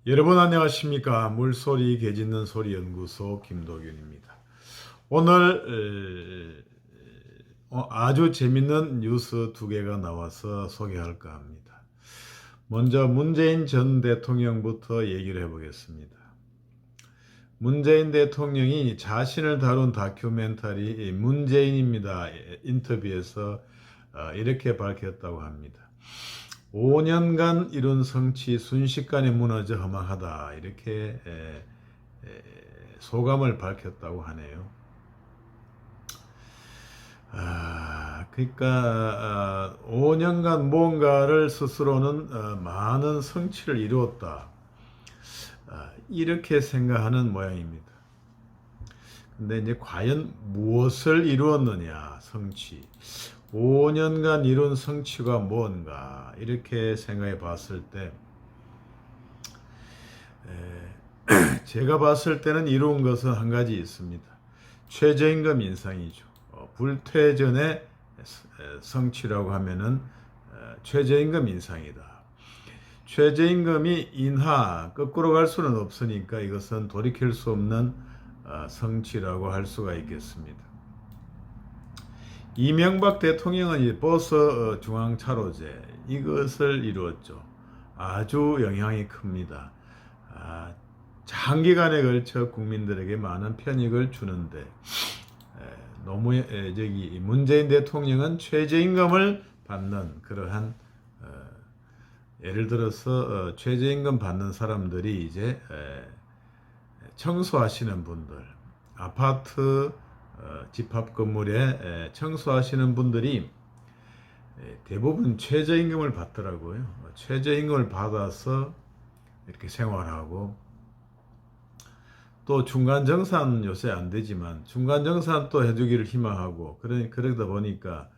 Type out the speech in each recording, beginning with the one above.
여러분 안녕하십니까? 물소리 개짖는 소리 연구소 김도균입니다. 오늘 아주 재밌는 뉴스 두 개가 나와서 소개할까 합니다. 먼저 문재인 전 대통령부터 얘기를 해보겠습니다. 문재인 대통령이 자신을 다룬 다큐멘터리 문재인입니다 인터뷰에서 이렇게 밝혔다고 합니다. 5년간 이룬 성취 순식간에 무너져 허망하다 이렇게 소감을 밝혔다고 하네요. 그러니까 5년간 무언가를 스스로는 많은 성취를 이루었다 이렇게 생각하는 모양입니다. 근데 이제 과연 무엇을 이루었느냐 성취 5년간 이룬 성취가 뭔가 이렇게 생각해 봤을 때 제가 봤을 때는 이룬 것은 한 가지 있습니다. 최저임금 인상이죠. 불퇴 전의 성취라고 하면은 최저임금 인상이다. 최저임금이 인하 거꾸로 갈 수는 없으니까 이것은 돌이킬 수 없는 성취라고 할 수가 있겠습니다. 이명박 대통령은 버스 중앙차로제 이것을 이루었죠. 아주 영향이 큽니다. 장기간에 걸쳐 국민들에게 많은 편익을 주는데 문재인 대통령은 최저임금을 받는 그러한 예를 들어서 최저임금 받는 사람들이 이제 청소하시는 분들, 아파트 집합 건물에 청소하시는 분들이 대부분 최저임금을 받더라고요. 최저임금을 받아서 이렇게 생활하고 또 중간정산 요새 안 되지만 중간정산 또 해주기를 희망하고 그러다 보니까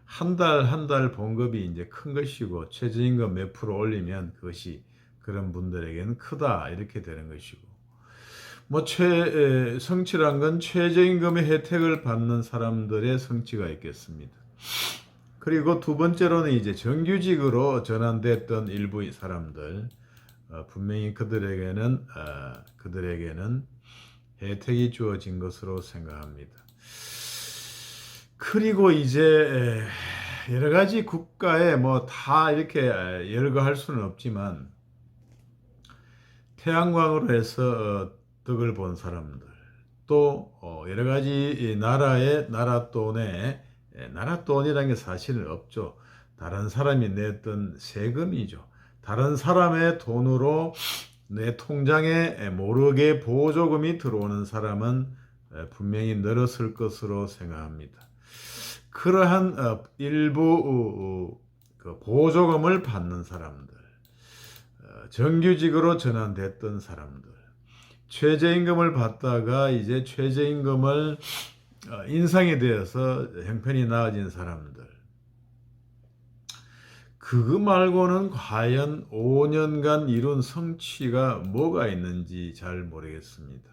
한 달 봉급이 이제 큰 것이고 최저임금 몇 프로 올리면 그것이 그런 분들에게는 크다 이렇게 되는 것이고 성취란 건 최저임금의 혜택을 받는 사람들의 성취가 있겠습니다. 그리고 두 번째로는 이제 정규직으로 전환됐던 일부의 사람들, 분명히 그들에게는 혜택이 주어진 것으로 생각합니다. 그리고 이제 여러 가지 국가에 뭐 다 이렇게 열거할 수는 없지만 태양광으로 해서 덕을 본 사람들 또 여러 가지 나라의 나랏돈이라는 게 사실은 없죠. 다른 사람이 냈던 세금이죠. 다른 사람의 돈으로 내 통장에 모르게 보조금이 들어오는 사람은 분명히 늘었을 것으로 생각합니다. 그러한 일부 보조금을 받는 사람들, 정규직으로 전환됐던 사람들, 최저임금을 받다가 이제 최저임금을 인상이 되어서 형편이 나아진 사람들, 그거 말고는 과연 5년간 이룬 성취가 뭐가 있는지 잘 모르겠습니다.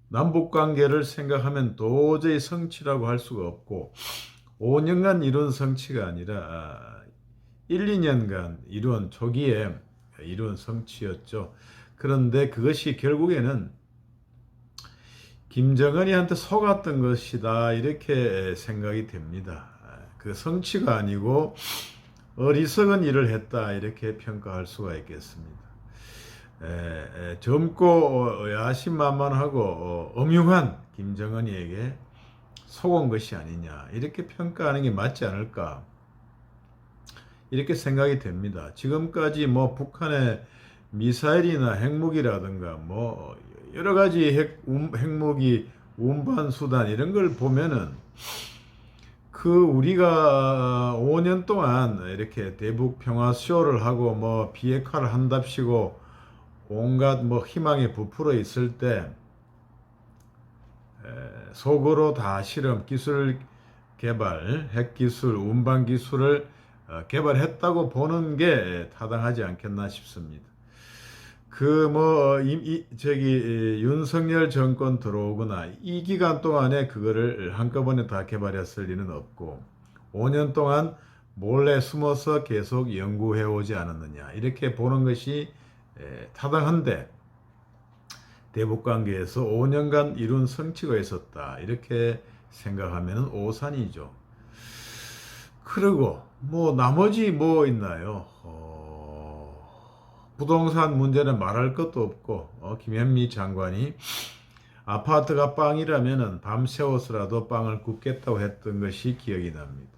남북관계를 생각하면 도저히 성취라고 할 수가 없고 5년간 이룬 성취가 아니라 1, 2년간 이룬 초기에 이룬 성취였죠. 그런데 그것이 결국에는 김정은이한테 속았던 것이다 이렇게 생각이 됩니다. 그 성취가 아니고 어리석은 일을 했다 이렇게 평가할 수가 있겠습니다. 젊고 야심만만하고 엄흉한 김정은이에게 속은 것이 아니냐 이렇게 평가하는 게 맞지 않을까 이렇게 생각이 됩니다. 지금까지 뭐 북한의 미사일이나 핵무기라든가 뭐 여러 가지 핵무기 운반 수단 이런 걸 보면은 우리가 5년 동안 이렇게 대북 평화 쇼를 하고 뭐 비핵화를 한답시고 온갖 뭐 희망에 부풀어 있을 때 속으로 다 실험, 기술 개발, 핵기술, 운반 기술을 개발했다고 보는 게 타당하지 않겠나 싶습니다. 윤석열 정권 들어오거나 이 기간 동안에 그거를 한꺼번에 다 개발했을 리는 없고 5년 동안 몰래 숨어서 계속 연구해 오지 않았느냐 이렇게 보는 것이 타당한데 대북관계에서 5년간 이룬 성취가 있었다 이렇게 생각하면 오산이죠. 그리고 뭐 나머지 뭐 있나요? 부동산 문제는 말할 것도 없고 김현미 장관이 아파트가 빵이라면 밤새워서라도 빵을 굽겠다고 했던 것이 기억이 납니다.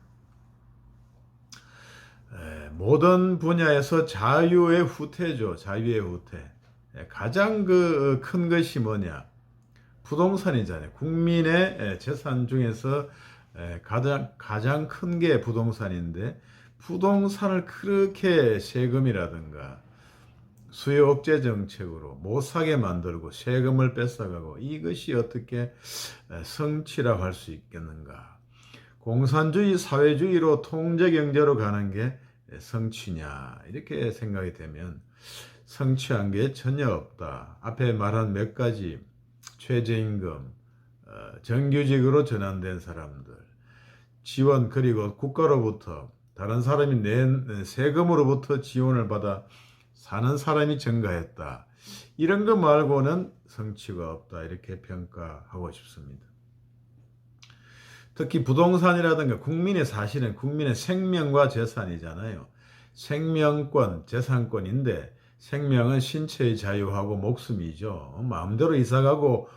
모든 분야에서 자유의 후퇴죠. 자유의 후퇴. 가장 큰 것이 뭐냐? 부동산이잖아요. 국민의 재산 중에서 가장 큰 게 부동산인데 부동산을 그렇게 세금이라든가 수요 억제 정책으로 못 사게 만들고 세금을 뺏어가고 이것이 어떻게 성취라고 할 수 있겠는가? 공산주의 사회주의로 통제 경제로 가는 게 성취냐 이렇게 생각이 되면 성취한 게 전혀 없다. 앞에 말한 몇 가지 최저임금, 정규직으로 전환된 사람들, 지원 그리고 국가로부터 다른 사람이 낸 세금으로부터 지원을 받아 사는 사람이 증가했다. 이런 거 말고는 성취가 없다. 이렇게 평가하고 싶습니다. 특히 부동산이라든가 국민의 사실은 국민의 생명과 재산이잖아요. 생명권, 재산권인데 생명은 신체의 자유하고 목숨이죠. 마음대로 이사가고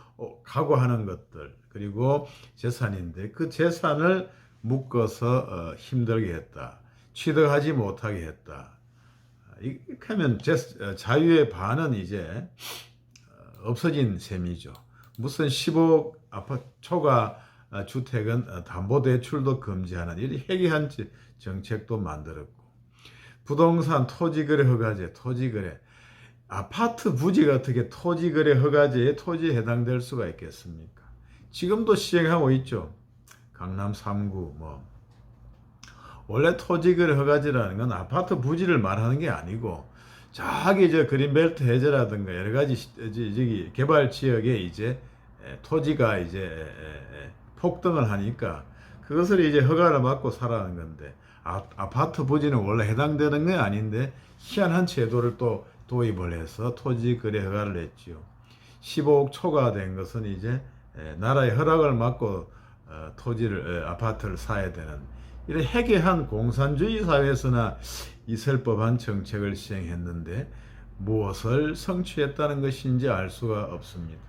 하는 것들 그리고 재산인데 그 재산을 묶어서 힘들게 했다. 취득하지 못하게 했다. 이렇게 하면 자유의 반은 이제 없어진 셈이죠. 무슨 15억 아파트 초과 주택은 담보대출도 금지하는 이런 해괴한 정책도 만들었고 부동산 토지거래 허가제 토지거래 아파트 부지가 어떻게 토지거래 허가제에 토지에 해당될 수가 있겠습니까? 지금도 시행하고 있죠. 강남 3구 뭐 원래 토지거래 허가제라는 건 아파트 부지를 말하는 게 아니고 저기 그린벨트 해제라든가 여러 가지 저기 개발 지역에 이제 토지가 이제 폭등을 하니까 그것을 이제 허가를 받고 살아가는 건데 아파트 부지는 원래 해당되는 게 아닌데 희한한 제도를 또 도입을 해서 토지 거래 허가를 냈지요. 15억 초과된 것은 이제 나라의 허락을 받고 아파트를 사야 되는 이런 해괴한 공산주의 사회에서나 있을 법한 정책을 시행했는데 무엇을 성취했다는 것인지 알 수가 없습니다.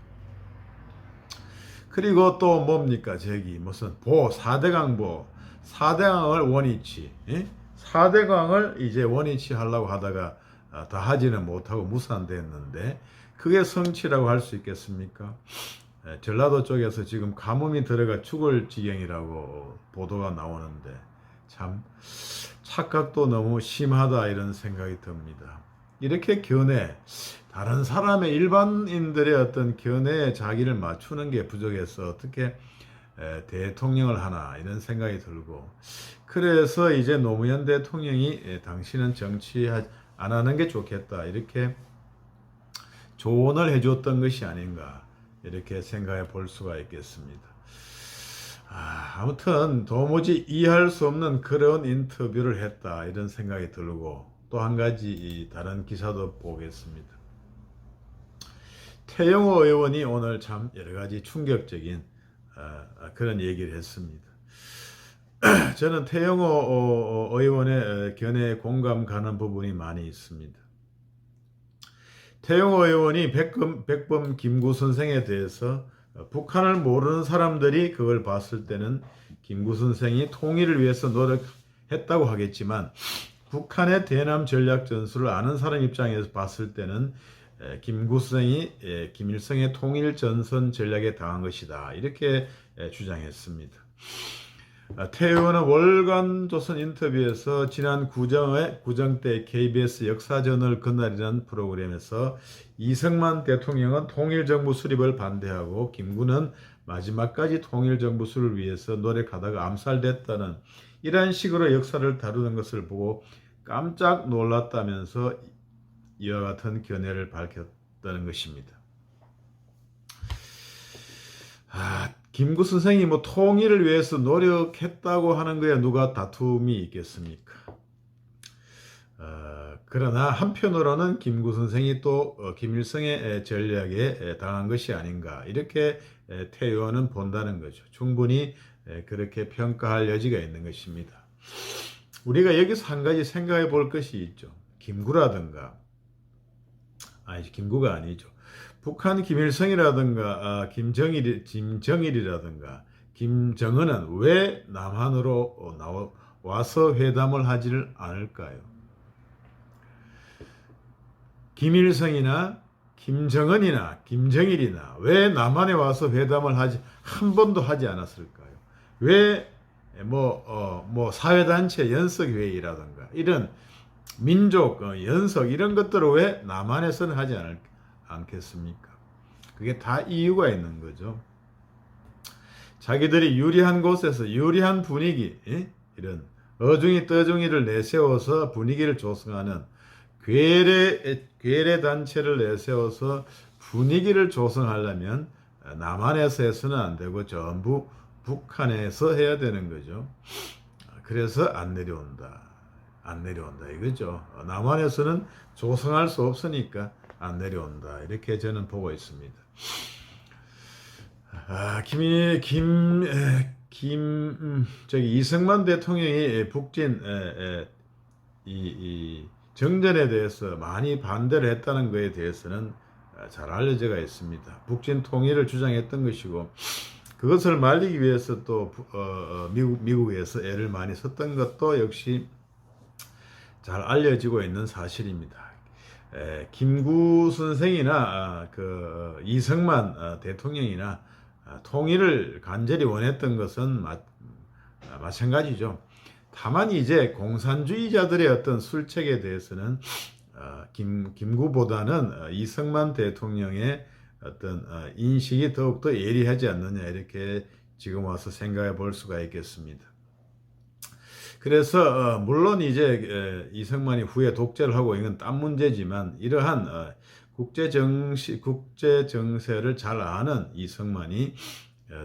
그리고 또 뭡니까? 무슨 4대강 4대강을 원위치 4대강을 이제 원위치 하려고 하다가 다 하지는 못하고 무산됐는데 그게 성취라고 할 수 있겠습니까? 전라도 쪽에서 지금 가뭄이 들어가 죽을 지경이라고 보도가 나오는데 참 착각도 너무 심하다 이런 생각이 듭니다. 이렇게 다른 사람의 일반인들의 어떤 견해에 자기를 맞추는 게 부족해서 어떻게 대통령을 하나 이런 생각이 들고 그래서 이제 노무현 대통령이 당신은 정치 안 하는 게 좋겠다 이렇게 조언을 해줬던 것이 아닌가 이렇게 생각해 볼 수가 있겠습니다. 아무튼 도무지 이해할 수 없는 그런 인터뷰를 했다 이런 생각이 들고 또 한 가지 다른 기사도 보겠습니다. 태영호 의원이 오늘 참 여러 가지 충격적인 그런 얘기를 했습니다. 저는 태영호 의원의 견해에 공감 가는 부분이 많이 있습니다. 태영호 의원이 백범 김구 선생에 대해서 북한을 모르는 사람들이 그걸 봤을 때는 김구 선생이 통일을 위해서 노력했다고 하겠지만 북한의 대남 전략 전술을 아는 사람 입장에서 봤을 때는 김구 선생이 김일성의 통일 전선 전략에 당한 것이다 이렇게 주장했습니다. 태 의원은 월간 조선 인터뷰에서 지난 구정 때 KBS 역사저널 그날이라는 프로그램에서 이승만 대통령은 통일정부 수립을 반대하고 김구는 마지막까지 통일정부 수립을 위해서 노력하다가 암살됐다는 이런 식으로 역사를 다루는 것을 보고 깜짝 놀랐다면서 이와 같은 견해를 밝혔다는 것입니다. 김구 선생이 뭐 통일을 위해서 노력했다고 하는 거에 누가 다툼이 있겠습니까? 그러나 한편으로는 김구 선생이 또 김일성의 전략에 당한 것이 아닌가 이렇게 태 의원은 본다는 거죠. 충분히 그렇게 평가할 여지가 있는 것입니다. 우리가 여기서 한 가지 생각해 볼 것이 있죠. 김구라든가 김구가 아니죠. 북한 김일성이라든가 김정일이라든가 김정은은 왜 남한으로 와서 회담을 하지를 않을까요? 김일성이나 김정은이나 김정일이나 왜 남한에 와서 회담을 한 번도 하지 않았을까요? 왜 사회단체 연석회의라든가 이런 민족 연석 이런 것들을 왜 남한에서는 하지 않겠습니까? 그게 다 이유가 있는 거죠. 자기들이 유리한 곳에서 유리한 분위기, 이런 어중이 떠중이를 내세워서 분위기를 조성하는 괴뢰 단체를 내세워서 분위기를 조성하려면 남한에서 해서는 안 되고 전부 북한에서 해야 되는 거죠. 그래서 안 내려온다 이거죠. 남한에서는 조성할 수 없으니까 안 내려온다 이렇게 저는 보고 있습니다. 이승만 대통령이 북진 정전에 대해서 많이 반대를 했다는 것에 대해서는 잘 알려져 있습니다. 북진 통일을 주장했던 것이고 그것을 말리기 위해서 또 미국에서 애를 많이 썼던 것도 역시 잘 알려지고 있는 사실입니다. 김구 선생이나 이승만 대통령이나 통일을 간절히 원했던 것은 마찬가지죠. 다만 이제 공산주의자들의 어떤 술책에 대해서는 김구보다는 이승만 대통령의 어떤 인식이 더욱더 예리하지 않느냐 이렇게 지금 와서 생각해 볼 수가 있겠습니다. 그래서 물론 이제 이승만이 후에 독재를 하고 이건 딴 문제지만 이러한 국제 정세를 잘 아는 이승만이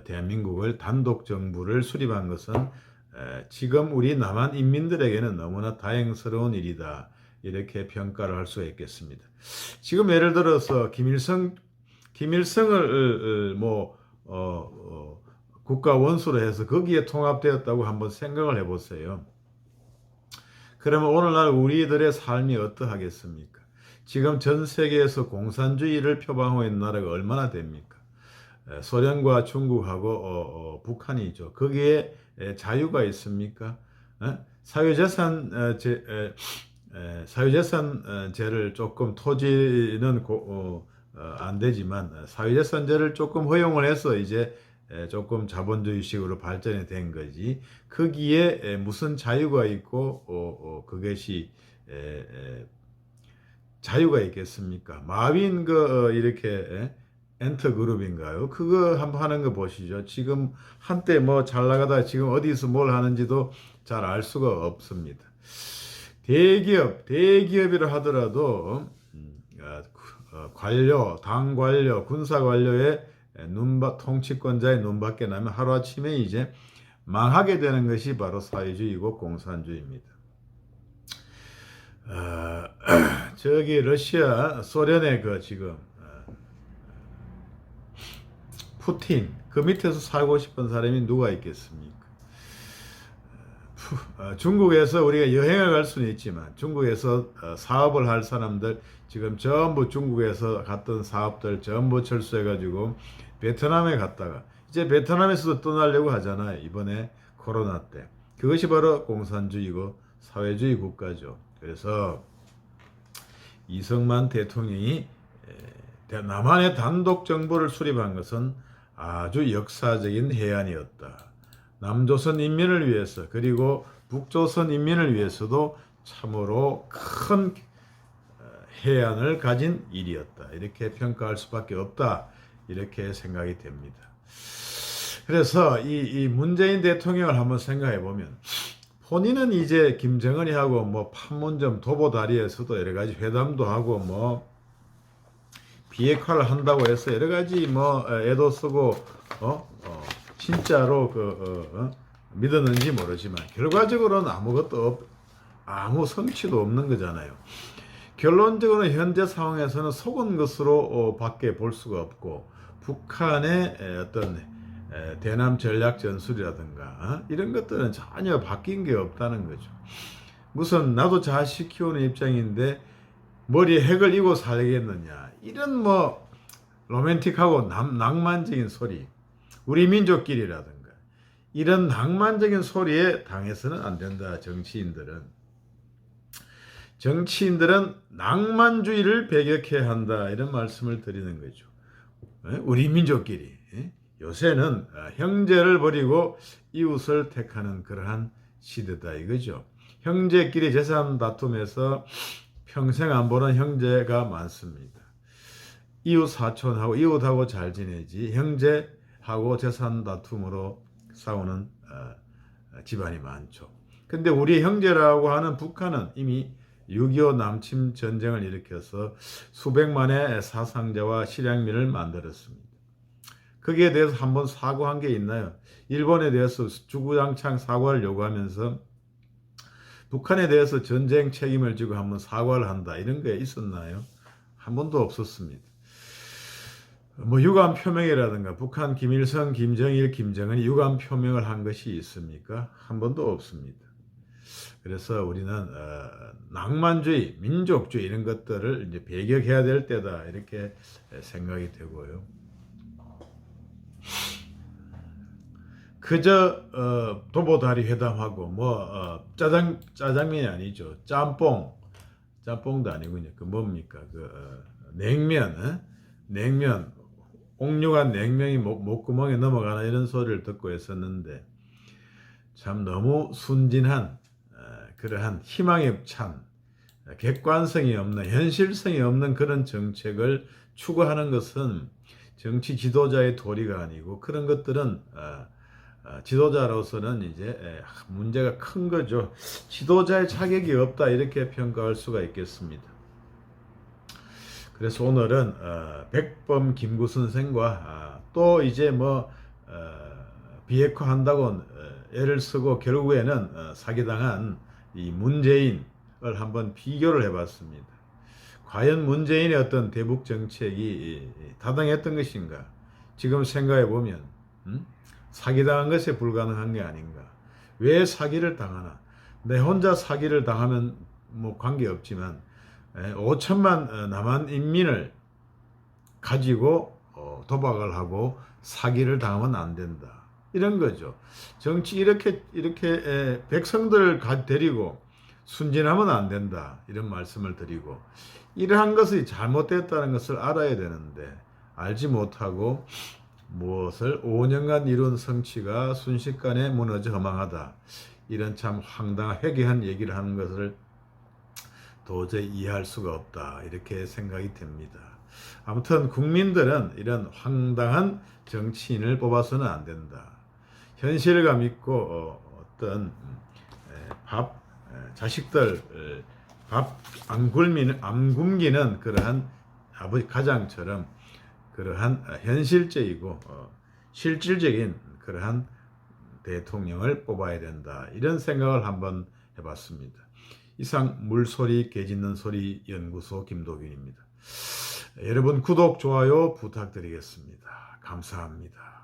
대한민국을 단독 정부를 수립한 것은 지금 우리 남한 인민들에게는 너무나 다행스러운 일이다 이렇게 평가를 할 수 있겠습니다. 지금 예를 들어서 김일성을 국가 원수로 해서 거기에 통합되었다고 한번 생각을 해보세요. 그러면 오늘날 우리들의 삶이 어떠하겠습니까? 지금 전 세계에서 공산주의를 표방하고 있는 나라가 얼마나 됩니까? 소련과 중국하고 북한이죠. 거기에 자유가 있습니까? 사유재산제를 조금 토지는 안 되지만 사유재산제를 조금 허용을 해서 이제 조금 자본주의식으로 발전이 된 거지. 거기에 무슨 자유가 있고 그것이 자유가 있겠습니까? 마윈 이렇게 엔터그룹인가요? 그거 한번 하는 거 보시죠. 지금 한때 잘 나가다 지금 어디서 뭘 하는지도 잘 알 수가 없습니다. 대기업이라 하더라도 당 관료, 군사 관료의 통치권자의 눈밖에 나면 하루아침에 이제 망하게 되는 것이 바로 사회주의고 공산주의입니다. 저기 러시아, 소련의 지금 푸틴 그 밑에서 살고 싶은 사람이 누가 있겠습니까? 중국에서 우리가 여행을 갈 수는 있지만 중국에서 사업을 할 사람들 지금 전부 중국에서 갔던 사업들 전부 철수해가지고 베트남에 갔다가 이제 베트남에서도 떠나려고 하잖아요. 이번에 코로나 때. 그것이 바로 공산주의고 사회주의 국가죠. 그래서 이승만 대통령이 남한의 단독 정부를 수립한 것은 아주 역사적인 해안이었다. 남조선 인민을 위해서 그리고 북조선 인민을 위해서도 참으로 큰 해안을 가진 일이었다. 이렇게 평가할 수밖에 없다. 이렇게 생각이 됩니다. 그래서 이 문재인 대통령을 한번 생각해 보면 본인은 이제 김정은이 하고 판문점 도보다리에서도 여러 가지 회담도 하고 비핵화를 한다고 해서 여러 가지 애도 쓰고 진짜로 믿었는지 모르지만 결과적으로는 아무 성취도 없는 거잖아요. 결론적으로 현재 상황에서는 속은 것으로 밖에 볼 수가 없고 북한의 어떤 대남 전략 전술이라든가 이런 것들은 전혀 바뀐 게 없다는 거죠. 무슨 나도 자식 키우는 입장인데 머리에 핵을 이고 살겠느냐 이런 뭐 로맨틱하고 낭만적인 소리, 우리 민족끼리라든가 이런 낭만적인 소리에 당해서는 안 된다. 정치인들은 낭만주의를 배격해야 한다. 이런 말씀을 드리는 거죠. 우리 민족끼리 요새는 형제를 버리고 이웃을 택하는 그러한 시대다 이거죠. 형제끼리 재산 다툼에서 평생 안 보는 형제가 많습니다. 이웃 사촌하고 이웃하고 잘 지내지 형제하고 재산 다툼으로 싸우는 집안이 많죠. 근데 우리 형제라고 하는 북한은 이미 6.25 남침 전쟁을 일으켜서 수백만의 사상자와 실향민을 만들었습니다. 거기에 대해서 한번 사과한 게 있나요? 일본에 대해서 주구장창 사과를 요구하면서 북한에 대해서 전쟁 책임을 지고 한번 사과를 한다. 이런 게 있었나요? 한 번도 없었습니다. 뭐 유감 표명이라든가 북한 김일성, 김정일, 김정은이 유감 표명을 한 것이 있습니까? 한 번도 없습니다. 그래서 우리는 낭만주의, 민족주의 이런 것들을 이제 배격해야 될 때다 이렇게 생각이 되고요. 그저 도보다리 회담하고 뭐 짜장면이 아니죠. 짬뽕도 아니군요. 그 뭡니까? 냉면 옥류관 냉면이 목구멍에 넘어가나 이런 소리를 듣고 있었는데 참 너무 순진한 그러한 희망에 찬 객관성이 없는 현실성이 없는 그런 정책을 추구하는 것은 정치 지도자의 도리가 아니고 그런 것들은 지도자로서는 이제 문제가 큰 거죠. 지도자의 자격이 없다 이렇게 평가할 수가 있겠습니다. 그래서 오늘은 백범 김구 선생과 또 이제 비핵화한다고 애를 쓰고 결국에는 사기당한 이 문재인을 한번 비교를 해봤습니다. 과연 문재인의 어떤 대북 정책이 타당했던 것인가? 지금 생각해 보면 사기당한 것에 불가능한 게 아닌가? 왜 사기를 당하나? 내 혼자 사기를 당하면 뭐 관계없지만 5천만 남한 인민을 가지고 도박을 하고 사기를 당하면 안 된다. 이런 거죠. 정치 이렇게 백성들을 데리고 순진하면 안 된다. 이런 말씀을 드리고 이러한 것이 잘못됐다는 것을 알아야 되는데 알지 못하고 무엇을 5년간 이룬 성취가 순식간에 무너져 허망하다. 이런 참 황당한 회개한 얘기를 하는 것을 도저히 이해할 수가 없다. 이렇게 생각이 됩니다. 아무튼 국민들은 이런 황당한 정치인을 뽑아서는 안 된다. 현실감 있고 어떤 자식들 밥 안 굶기는 그러한 아버지 가장처럼 그러한 현실적이고 실질적인 그러한 대통령을 뽑아야 된다. 이런 생각을 한번 해봤습니다. 이상 물소리 개짖는 소리 연구소 김도균입니다. 여러분 구독, 좋아요 부탁드리겠습니다. 감사합니다.